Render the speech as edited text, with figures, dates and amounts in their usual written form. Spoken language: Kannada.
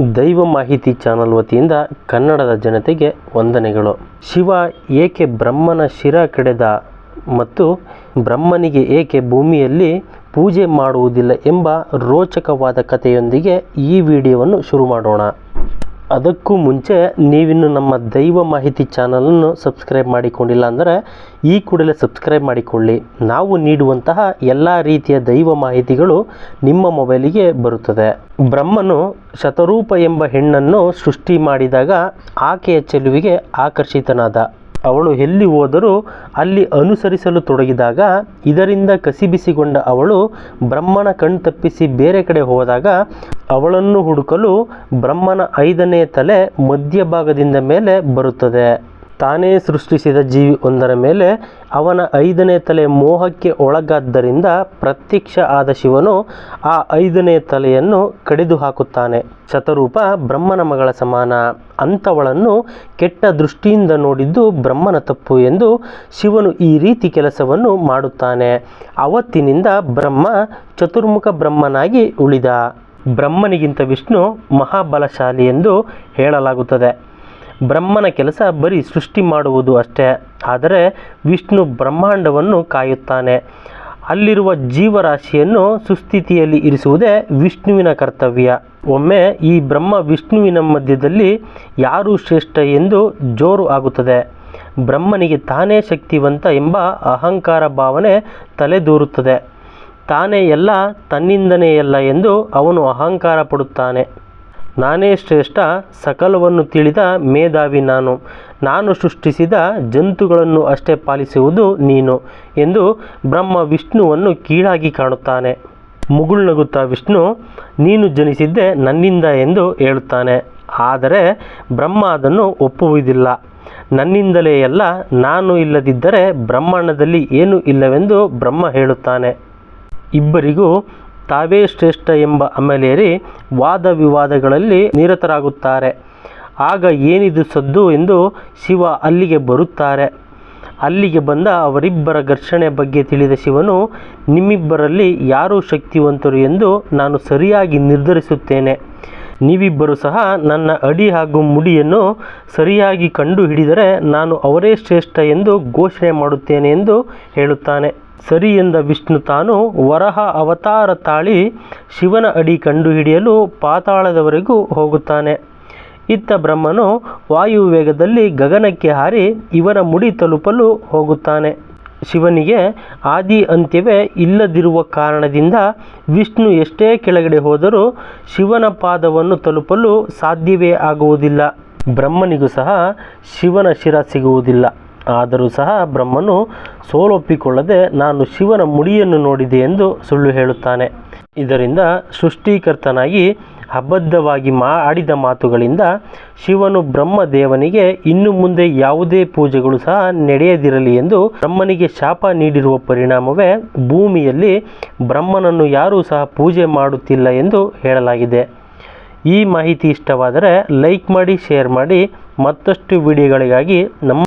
ದೈವ ಮಾಹಿತಿ ಚಾನಲ್ ವತಿಯಿಂದ ಕನ್ನಡದ ಜನತೆಗೆ ವಂದನೆಗಳು. ಶಿವ ಏಕೆ ಬ್ರಹ್ಮನ ಶಿರ ಕಡೆದ ಮತ್ತು ಬ್ರಹ್ಮನಿಗೆ ಏಕೆ ಭೂಮಿಯಲ್ಲಿ ಪೂಜೆ ಮಾಡುವುದಿಲ್ಲ ಎಂಬ ರೋಚಕವಾದ ಕಥೆಯೊಂದಿಗೆ ಈ ವಿಡಿಯೋವನ್ನು ಶುರು ಮಾಡೋಣ. ಅದಕ್ಕೂ ಮುಂಚೆ ನೀವಿನ್ನು ನಮ್ಮ ದೈವ ಮಾಹಿತಿ ಚಾನಲನ್ನು ಸಬ್ಸ್ಕ್ರೈಬ್ ಮಾಡಿಕೊಂಡಿಲ್ಲ ಅಂದರೆ ಈ ಕೂಡಲೇ ಸಬ್ಸ್ಕ್ರೈಬ್ ಮಾಡಿಕೊಳ್ಳಿ. ನಾವು ನೀಡುವಂತಹ ಎಲ್ಲ ರೀತಿಯ ದೈವ ಮಾಹಿತಿಗಳು ನಿಮ್ಮ ಮೊಬೈಲಿಗೆ ಬರುತ್ತದೆ. ಬ್ರಹ್ಮನು ಶತರೂಪ ಎಂಬ ಹೆಣ್ಣನ್ನು ಸೃಷ್ಟಿ ಮಾಡಿದಾಗ ಆಕೆಯ ಚೆಲುವಿಗೆ ಆಕರ್ಷಿತನಾದ. ಅವಳು ಎಲ್ಲಿ ಹೋದರೂ ಅಲ್ಲಿ ಅನುಸರಿಸಲು ತೊಡಗಿದಾಗ ಇದರಿಂದ ಕಸಿಬಿಸಿಗೊಂಡ ಅವಳು ಬ್ರಹ್ಮನ ಕಣ್ತಪ್ಪಿಸಿ ಬೇರೆ ಕಡೆ ಹೋದಾಗ ಅವಳನ್ನು ಹುಡುಕಲು ಬ್ರಹ್ಮನ 5ನೇ ತಲೆ ಮಧ್ಯಭಾಗದಿಂದ ಮೇಲೆ ಬರುತ್ತದೆ. ತಾನೇ ಸೃಷ್ಟಿಸಿದ ಜೀವಿ ಒಂದರ ಮೇಲೆ ಅವನ 5ನೇ ತಲೆ ಮೋಹಕ್ಕೆ ಒಳಗಾದ್ದರಿಂದ ಪ್ರತ್ಯಕ್ಷ ಆದ ಶಿವನು ಆ 5ನೇ ತಲೆಯನ್ನು ಕಡಿದು ಹಾಕುತ್ತಾನೆ. ಶತರೂಪ ಬ್ರಹ್ಮನ ಮಗಳ ಸಮಾನ, ಅಂಥವಳನ್ನು ಕೆಟ್ಟ ದೃಷ್ಟಿಯಿಂದ ನೋಡಿದ್ದು ಬ್ರಹ್ಮನ ತಪ್ಪು ಎಂದು ಶಿವನು ಈ ರೀತಿ ಕೆಲಸವನ್ನು ಮಾಡುತ್ತಾನೆ. ಅವತ್ತಿನಿಂದ ಬ್ರಹ್ಮ ಚತುರ್ಮುಖ ಬ್ರಹ್ಮನಾಗಿ ಉಳಿದ. ಬ್ರಹ್ಮನಿಗಿಂತ ವಿಷ್ಣು ಮಹಾಬಲಶಾಲಿ ಎಂದು ಹೇಳಲಾಗುತ್ತದೆ. ಬ್ರಹ್ಮನ ಕೆಲಸ ಬರೀ ಸೃಷ್ಟಿ ಮಾಡುವುದು ಅಷ್ಟೇ. ಆದರೆ ವಿಷ್ಣು ಬ್ರಹ್ಮಾಂಡವನ್ನು ಕಾಯುತ್ತಾನೆ. ಅಲ್ಲಿರುವ ಜೀವರಾಶಿಯನ್ನು ಸುಸ್ಥಿತಿಯಲ್ಲಿ ಇರಿಸುವುದೇ ವಿಷ್ಣುವಿನ ಕರ್ತವ್ಯ. ಒಮ್ಮೆ ಈ ಬ್ರಹ್ಮ ವಿಷ್ಣುವಿನ ಮಧ್ಯದಲ್ಲಿ ಯಾರು ಶ್ರೇಷ್ಠ ಎಂದು ಜೋರು ಆಗುತ್ತದೆ. ಬ್ರಹ್ಮನಿಗೆ ತಾನೇ ಶಕ್ತಿವಂತ ಎಂಬ ಅಹಂಕಾರ ಭಾವನೆ ತಲೆದೂರುತ್ತದೆ. ತಾನೇ ಎಲ್ಲ, ತನ್ನಿಂದನೇ ಎಲ್ಲ ಎಂದು ಅವನು ಅಹಂಕಾರ ಪಡುತ್ತಾನೆ. ನಾನೇ ಶ್ರೇಷ್ಠ, ಸಕಲವನ್ನು ತಿಳಿದ ಮೇಧಾವಿ ನಾನು ಸೃಷ್ಟಿಸಿದ ಜಂತುಗಳನ್ನು ಅಷ್ಟೇ ಪಾಲಿಸುವುದು ನೀನು ಎಂದು ಬ್ರಹ್ಮ ವಿಷ್ಣುವನ್ನು ಕೀಳಾಗಿ ಕಾಣುತ್ತಾನೆ. ಮುಗುಳ್ನಗುತ್ತಾ ವಿಷ್ಣು, ನೀನು ಜನಿಸಿದ್ದೇ ನನ್ನಿಂದ ಎಂದು ಹೇಳುತ್ತಾನೆ. ಆದರೆ ಬ್ರಹ್ಮ ಅದನ್ನು ಒಪ್ಪುವುದಿಲ್ಲ. ನನ್ನಿಂದಲೇ ಎಲ್ಲ, ನಾನು ಇಲ್ಲದಿದ್ದರೆ ಬ್ರಹ್ಮಾಂಡದಲ್ಲಿ ಏನೂ ಇಲ್ಲವೆಂದು ಬ್ರಹ್ಮ ಹೇಳುತ್ತಾನೆ. ಇಬ್ಬರಿಗೂ ತಾವೇ ಶ್ರೇಷ್ಠ ಎಂಬ ಅಮಲೇರಿ ವಾದ ವಿವಾದಗಳಲ್ಲಿ ನಿರತರಾಗುತ್ತಾರೆ. ಆಗ ಏನಿದು ಸದ್ದು ಎಂದು ಶಿವ ಅಲ್ಲಿಗೆ ಬರುತ್ತಾರೆ. ಅಲ್ಲಿಗೆ ಬಂದ ಅವರಿಬ್ಬರ ಘರ್ಷಣೆ ಬಗ್ಗೆ ತಿಳಿದ ಶಿವನು, ನಿಮ್ಮಿಬ್ಬರಲ್ಲಿ ಯಾರು ಶಕ್ತಿವಂತರು ಎಂದು ನಾನು ಸರಿಯಾಗಿ ನಿರ್ಧರಿಸುತ್ತೇನೆ. ನೀವಿಬ್ಬರು ಸಹ ನನ್ನ ಅಡಿ ಹಾಗೂ ಮುಡಿಯನ್ನು ಸರಿಯಾಗಿ ಕಂಡು ಹಿಡಿದರೆ ನಾನು ಅವರೇ ಶ್ರೇಷ್ಠ ಎಂದು ಘೋಷಣೆ ಮಾಡುತ್ತೇನೆ ಎಂದು ಹೇಳುತ್ತಾನೆ. ಸರಿ ಎಂದ ವಿಷ್ಣು ತಾನು ವರಹ ಅವತಾರ ತಾಳಿ ಶಿವನ ಅಡಿ ಕಂಡುಹಿಡಿಯಲು ಪಾತಾಳದವರೆಗೂ ಹೋಗುತ್ತಾನೆ. ಇತ್ತ ಬ್ರಹ್ಮನು ವಾಯುವೇಗದಲ್ಲಿ ಗಗನಕ್ಕೆ ಹಾರಿ ಇವನ ಮುಡಿ ತಲುಪಲು ಹೋಗುತ್ತಾನೆ. ಶಿವನಿಗೆ ಆದಿ ಅಂತ್ಯವೇ ಇಲ್ಲದಿರುವ ಕಾರಣದಿಂದ ವಿಷ್ಣು ಎಷ್ಟೇ ಕೆಳಗಡೆ ಹೋದರೂ ಶಿವನ ಪಾದವನ್ನು ತಲುಪಲು ಸಾಧ್ಯವೇ ಆಗುವುದಿಲ್ಲ. ಬ್ರಹ್ಮನಿಗೂ ಸಹ ಶಿವನ ಶಿರ ಸಿಗುವುದಿಲ್ಲ. ಆದರೂ ಸಹ ಬ್ರಹ್ಮನು ಸೋಲೊಪ್ಪಿಕೊಳ್ಳದೆ ನಾನು ಶಿವನ ಮುಡಿಯನ್ನು ನೋಡಿದೆ ಎಂದು ಸುಳ್ಳು ಹೇಳುತ್ತಾನೆ. ಇದರಿಂದ ಸೃಷ್ಟಿಕರ್ತನಾಗಿ ಅಬದ್ಧವಾಗಿ ಆಡಿದ ಮಾತುಗಳಿಂದ ಶಿವನು ಬ್ರಹ್ಮದೇವನಿಗೆ ಇನ್ನು ಮುಂದೆ ಯಾವುದೇ ಪೂಜೆಗಳು ಸಹ ನಡೆಯದಿರಲಿ ಎಂದು ಬ್ರಹ್ಮನಿಗೆ ಶಾಪ ನೀಡಿರುವ ಪರಿಣಾಮವೇ ಭೂಮಿಯಲ್ಲಿ ಬ್ರಹ್ಮನನ್ನು ಯಾರೂ ಸಹ ಪೂಜೆ ಮಾಡುತ್ತಿಲ್ಲ ಎಂದು ಹೇಳಲಾಗಿದೆ. ಈ ಮಾಹಿತಿ ಇಷ್ಟವಾದರೆ ಲೈಕ್ ಮಾಡಿ, ಶೇರ್ ಮಾಡಿ. ಮತ್ತಷ್ಟು ವಿಡಿಯೋಗಳಿಗಾಗಿ ನಮ್ಮ